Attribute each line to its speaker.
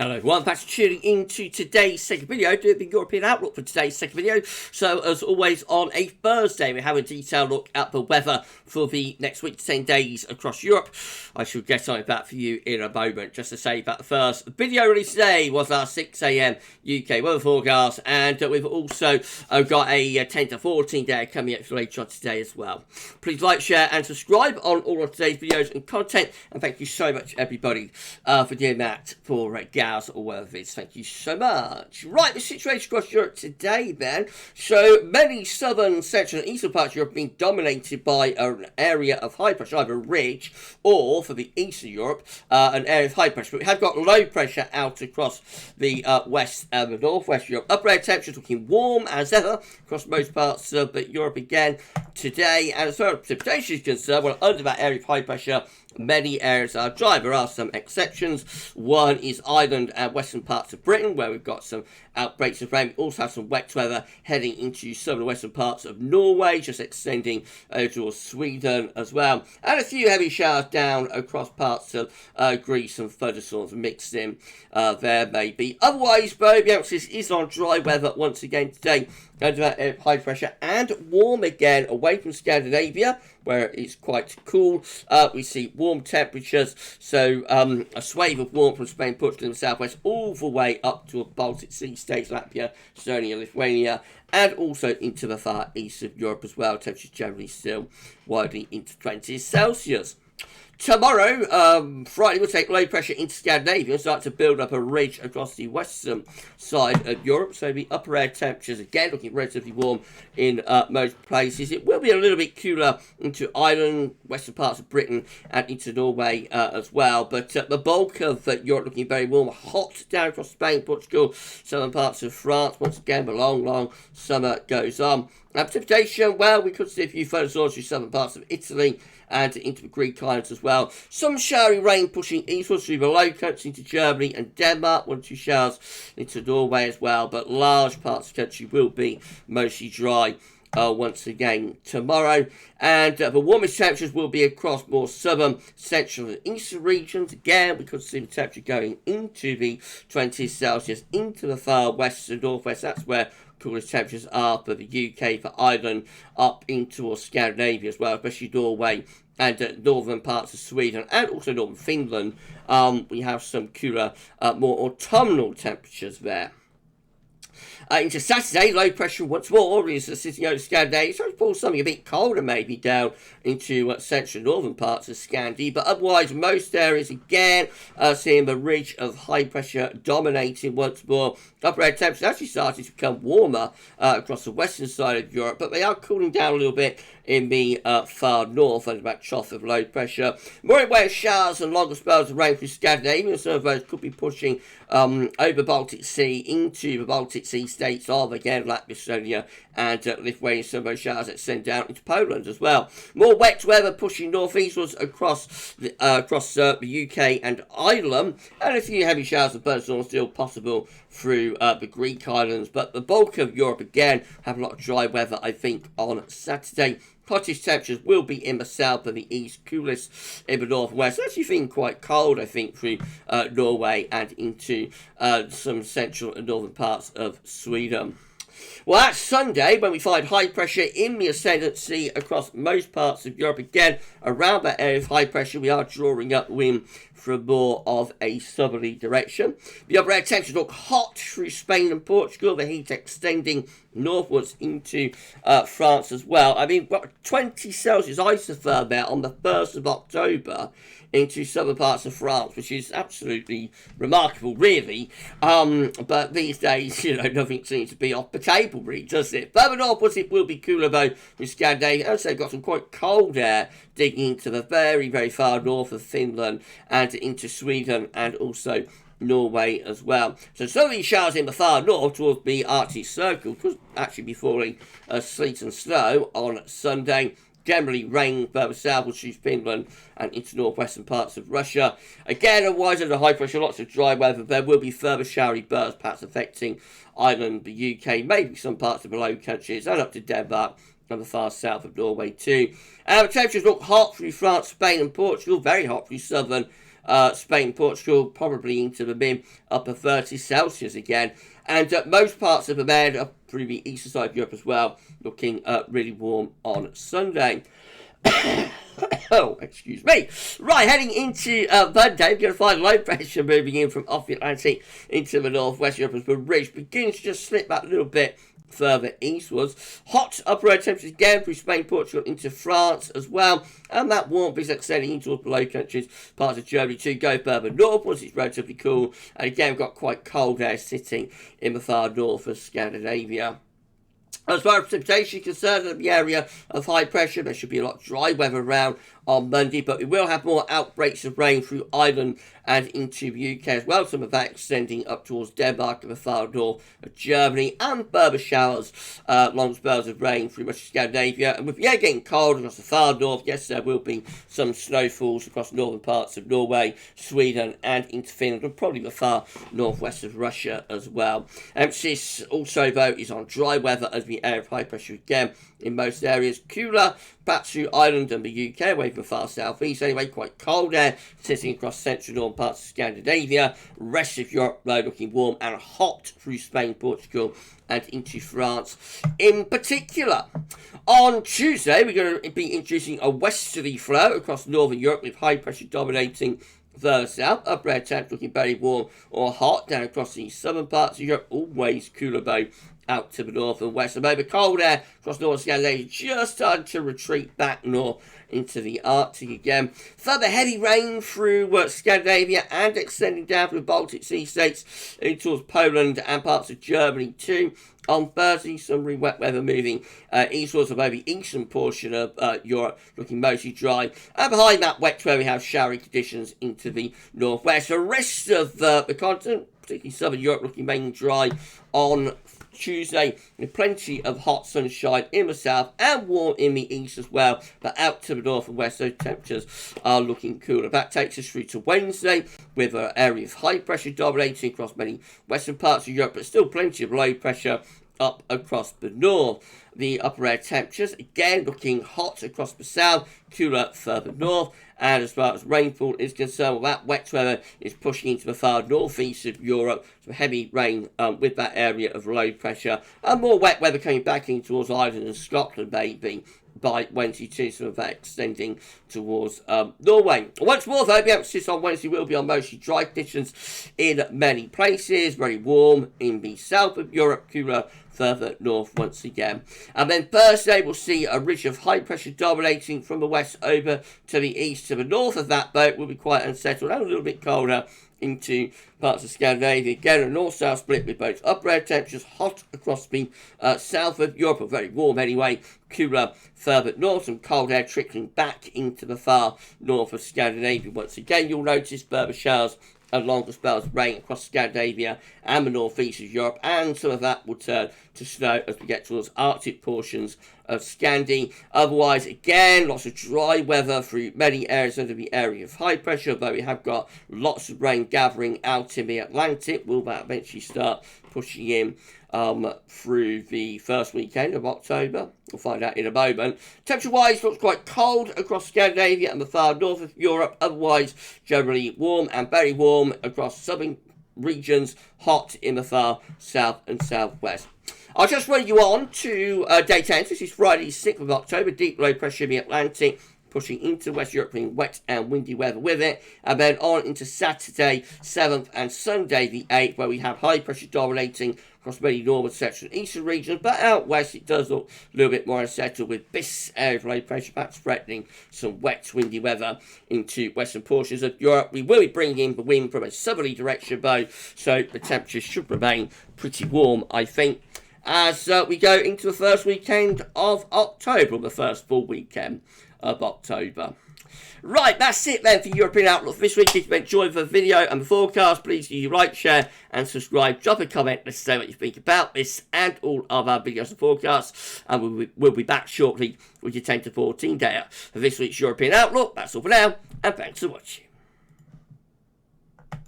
Speaker 1: Hello everyone, thanks for tuning in to today's second video, doing the European outlook for today's second video. So as always on a Thursday we have a detailed look at the weather for the next week to 10 days across Europe. I shall get on that for you in a moment. Just to say that the first video released today was our 6 AM UK weather forecast, and we've also got a 10 to 14 day coming up later on today as well. Please like, share and subscribe on all of today's videos and content, and thank you so much everybody for doing that for GavsWeatherVids. Thank you so much. Right, the situation across Europe today then. So many southern, central and eastern parts of Europe have been dominated by an area of high pressure, either a ridge or, for the eastern Europe, an area of high pressure. But we have got low pressure out across the west and the northwest Europe. Upper air temperatures looking warm as ever across most parts of Europe again today. And as far as precipitation is concerned, well, under that area of high pressure, many areas are dry. There are some exceptions. One is Ireland and western parts of Britain, where we've got some outbreaks of rain. We also have some wet weather heading into some of the western parts of Norway, just extending over towards Sweden as well. And a few heavy showers down across parts of Greece and further sort of mixed in there maybe. Otherwise, though, the emphasis is on dry weather once again today, under that high pressure and warm again away from Scandinavia, where it's quite cool. We see warm temperatures, so a swathe of warmth from Spain, Portugal and the southwest, all the way up to Baltic Sea states, Latvia, Estonia, Lithuania, and also into the far east of Europe as well. Temperatures generally still widely into 20 Celsius. Tomorrow, Friday, we'll take low pressure into Scandinavia and start to build up a ridge across the western side of Europe. So the upper air temperatures, again, looking relatively warm in most places. It will be a little bit cooler into Ireland, western parts of Britain, and into Norway as well. But the bulk of Europe looking very warm, hot down across Spain, Portugal, southern parts of France. Once again, the long summer goes on. Precipitation, well, we could see a few further sources through southern parts of Italy and into the Greek islands as well. Some showery rain pushing eastwards through the low country into Germany and Denmark. 1 or 2 showers into Norway as well. But large parts of the country will be mostly dry once again tomorrow. And the warmest temperatures will be across more southern, central and eastern regions. Again, we could see the temperature going into the 20 Celsius, into the far west and northwest. That's where coolest temperatures are for the UK, for Ireland, up into Scandinavia as well, especially Norway and northern parts of Sweden and also northern Finland. We have some cooler, more autumnal temperatures there. Into Saturday, low pressure once more is sitting over Scandinavia. So it's something a bit colder maybe down into central northern parts of Scandi. But otherwise, most areas again seeing the ridge of high pressure dominating once more. Upper air temperatures actually starting to become warmer across the western side of Europe, but they are cooling down a little bit in the far north under that trough of low pressure. More in way of showers and longer spells of rain through Scandinavia. Some of those could be pushing over Baltic Sea into the Baltic Sea states of, again, Latvia, Estonia and Lithuania. Some of those showers extend down into Poland as well. More wet weather pushing northeastwards across the UK and Ireland, and a few heavy showers of thunderstorms still possible through the Greek islands. But the bulk of Europe again have a lot of dry weather, I think, on Saturday. Hottest temperatures will be in the south and the east, coolest in the north and west. It's actually feeling quite cold, I think, through Norway and into some central and northern parts of Sweden. Well, that's Sunday when we find high pressure in the ascendancy across most parts of Europe. Again, around that area of high pressure, we are drawing up wind from more of a southerly direction. The upper air temperatures look hot through Spain and Portugal, the heat extending northwards into France as well. I mean, 20 Celsius isotherm on the 1st of October into southern parts of France, which is absolutely remarkable, really. But these days, nothing seems to be off the table, really, does it? Further northwards, it will be cooler, though, with Scandinavia. Also, they've got some quite cold air digging into the very far north of Finland and into Sweden and also Norway as well. So some of these showers in the far north towards the Arctic Circle could actually be falling sleet and snow on Sunday. Generally rain further southwards through Finland and into northwestern parts of Russia. Again, otherwise under high pressure, lots of dry weather. There will be further showery bursts, perhaps affecting Ireland, the UK, maybe some parts of the Low Countries and up to Denmark and the far south of Norway too. The temperatures look hot through France, Spain and Portugal. Very hot through southern Spain, Portugal, probably into the mid upper 30s Celsius again. And most parts of the Med, up through the eastern side of Europe as well, looking really warm on Sunday. Oh, excuse me. Right, heading into Monday, we're going to find low pressure moving in from off the Atlantic into the northwest Europe as the ridge begins to just slip back a little bit further eastwards. Hot upper air temperatures again through Spain, Portugal into France as well, and that warmth is extending into towards below countries, parts of Germany too. Go further northwards, it's relatively cool, and again we've got quite cold air sitting in the far north of Scandinavia. As far as precipitation is concerned, in the area of high pressure, there should be a lot of dry weather around on Monday, but we will have more outbreaks of rain through Ireland and into the UK as well. Some of that extending up towards Denmark and the far north of Germany, and Berber showers, long spells of rain through much of Scandinavia. And with the air getting cold across the far north, yes, there will be some snowfalls across northern parts of Norway, Sweden, and into Finland, and probably the far northwest of Russia as well. Emphasis also, though, is on dry weather as the area of high pressure again in most areas. Cooler, perhaps through Ireland and the UK, away from the far southeast. Anyway, quite cold air sitting across central northern parts of Scandinavia. Rest of Europe, though, looking warm and hot through Spain, Portugal, and into France in particular. On Tuesday, we're going to be introducing a westerly flow across northern Europe with high pressure dominating further south. Upper air temps looking very warm or hot down across the southern parts of Europe. Always cooler, though, out to the north and west. And maybe cold air across northern Scandinavia just starting to retreat back north into the Arctic again. Further heavy rain through Scandinavia and extending down from the Baltic Sea states into towards Poland and parts of Germany too. On Thursday, some really wet weather moving eastwards of the eastern portion of Europe, looking mostly dry. And behind that wet weather, we have showery conditions into the northwest. The rest of the continent, particularly southern Europe, looking mainly dry on Tuesday, with plenty of hot sunshine in the south and warm in the east as well, but out to the north and west, those temperatures are looking cooler. That takes us through to Wednesday, with an area of high pressure dominating across many western parts of Europe, but still plenty of low pressure up across the north. The upper air temperatures, again, looking hot across the south, cooler further north. And as far as rainfall is concerned, well, that wet weather is pushing into the far northeast of Europe. Some heavy rain with that area of low pressure. And more wet weather coming back in towards Ireland and Scotland, maybe, by Wednesday too, some of that extending towards Norway. Once more, though, the emphasis on Wednesday will be on mostly dry conditions in many places. Very warm in the south of Europe, cooler further north once again. And then Thursday, we'll see a ridge of high pressure dominating from the west over to the east. To the north of that, though, will be quite unsettled and a little bit colder into parts of Scandinavia. Again, a north-south split with both upper air temperatures hot across the south of Europe, or very warm anyway, cooler further north, and cold air trickling back into the far north of Scandinavia. Once again, you'll notice further showers and longer spells of rain across Scandinavia and the northeast of Europe, and some of that will turn to snow as we get towards Arctic portions of Scandi. Otherwise, again, lots of dry weather through many areas under the area of high pressure, though we have got lots of rain gathering out in the Atlantic. Will that eventually start pushing in through the first weekend of October? We'll find out in a moment. Temperature-wise, looks quite cold across Scandinavia and the far north of Europe. Otherwise, generally warm and very warm across southern regions, hot in the far south and southwest. I'll just run you on to day 10. This is Friday, 6th of October. Deep low pressure in the Atlantic, pushing into West Europe, bringing wet and windy weather with it. And then on into Saturday, 7th, and Sunday, the 8th, where we have high pressure dominating across many northern, central, and eastern regions. But out west, it does look a little bit more unsettled, with this area of low pressure perhaps threatening some wet, windy weather into western portions of Europe. We will be bringing in the wind from a southerly direction, though, so the temperatures should remain pretty warm, I think, as we go into the first weekend of October, the first full weekend of October. Right, that's it then for European Outlook for this week. If you enjoyed the video and the forecast, please do like, share, and subscribe. Drop a comment to say what you think about this and all of our videos and forecasts. And we'll be back shortly with your 10 to 14 day for this week's European Outlook. That's all for now, and thanks for watching.